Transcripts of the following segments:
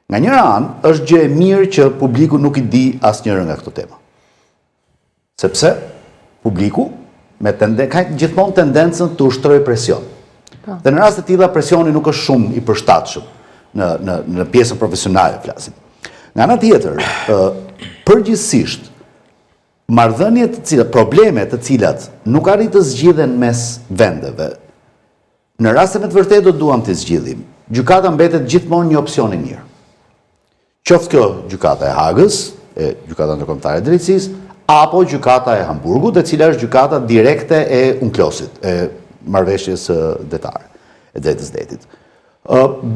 Nga njëra anë, është gjë e mirë që publiku nuk I di asnjëra nga këto tema. Sepse publiku ka gjithmonë tendencën të ushtrojë presion. Dhe në rast të tilla presioni nuk është shumë I përshtatshëm në pjesën profesionale flasim. Nga ana tjetër, përgjithsisht marrëdhëniet probleme të cilat nuk arrin të zgjidhen mes vendeve, në raste me të vërtetë do duam të zgjidhim. Gjykata mbetet gjithmonë një opsion I mirë. Qoftë kjo gjykata e Hagës, gjykata ndërkombëtare e drejtësisë, apo gjykata e Hamburgut, e cila është gjykata direkte e UNCLOS-it, e marrëveshjes detare, e drejtës detit.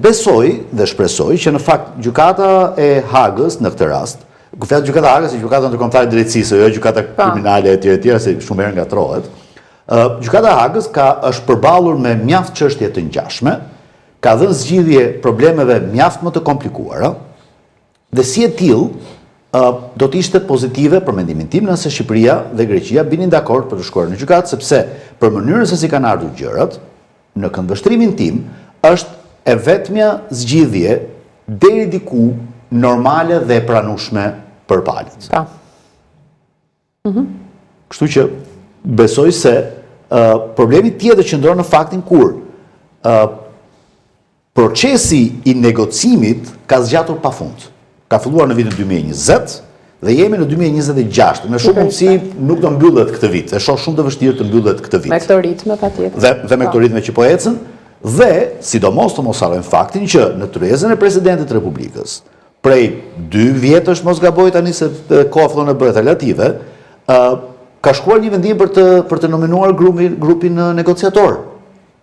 Besoj dhe shpresoj që në fakt gjykata e Hagës në këtë rast, ku flet gjykata e Hagës, gjykata ndërkombëtare e drejtësisë, jo gjykata kriminale etj, se shumë herë ngatrohet. Gjykata e Hagës është përballur me mjaft çështje të ngjashme, ka dhënë zgjidhje problemeve mjaft më të komplikuara, dhe si e tillë do të ishte pozitive për mendimin tim nëse Shqipëria dhe Greqia binin dakord për të shkuar në gjykatë, sepse për mënyrën se si kanë ardhur gjërat, në këndvështrimin tim, është e vetmja zgjidhje deri diku normale dhe e pranueshme për palët. Kështu që besoj se problemi tjetër qëndron në faktin kur procesi I negocimit ka zgjatur pafund. Ka filluar në vitin 2020 dhe jemi në 2026. Me shumë mundësi nuk do mbyllet këtë vit. E shoh shumë të vështirë të mbyllet këtë vit. Me këto ritme patjetër. Dhe me këto ritme që po ecën, dhe sidomos të mos harrojmë faktin që në tryezën e presidentit të Republikës, prej 2 vjetësh mos gaboj tani se koha fillon të bëhet relative, ka shkruar një vendim për të nominuar grupin negociator,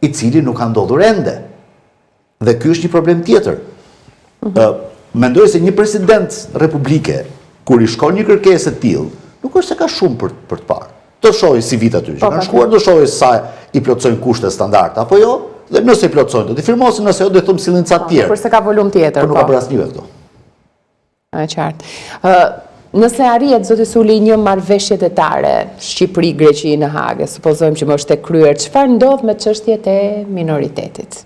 I cili nuk ka ndodhur ende. Dhe ky është një problem tjetër. Mendoj se një president republike, kur I shkon një kërkesë të tillë, nuk është se ka shumë për të parë. Do shohë si vit aty që kanë shkuar, do shohë sa I plotësojnë kushtet standarde apo jo, dhe nëse I plotësojnë do t'i firmosin, nëse jo do të thumë sillin ca të tjerë. Përse ka volum tjetër. Por nuk ka bërë asnjë këto. Është qartë. Nëse arrihet zoti Suli një marrëveshje detare Shqipëri-Greqi në Hagë, supozojmë që më është e kryer, çfarë ndodh me çështjet e minoritetit?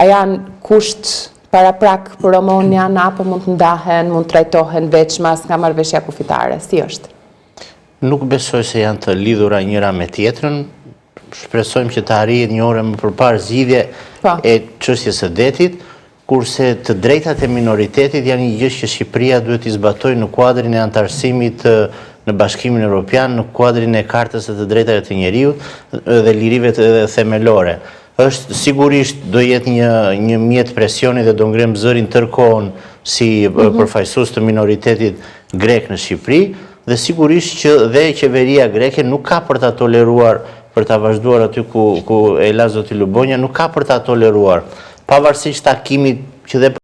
A janë kusht paraprak për Romonian apo mund të ndahen, mund të trajtohen veçmas nga marrëveshja kufitare? Si është? Nuk besoj se janë të lidhura njëra me tjetrën. Shpresojmë që të arrihet një orë më përpara zgjidhje e çështjes së detit, kurse të drejtat e minoritetit janë një gjë që Shqipëria duhet t'i zbatojë në kuadrin e antarësimit në Bashkimin Evropian, në kuadrin e Kartës së të drejtave të njeriut dhe lirive themelore. Është sigurisht do jetë një mjet presioni dhe do ngrem zërin tërkohën si përfaqësues të minoritetit grek në Shqipëri, dhe sigurisht që dhe qeveria greke nuk ka për ta toleruar, për ta vazhduar aty ku e la zoti Lubonja, nuk ka për ta toleruar, pavarësisht takimit që dhe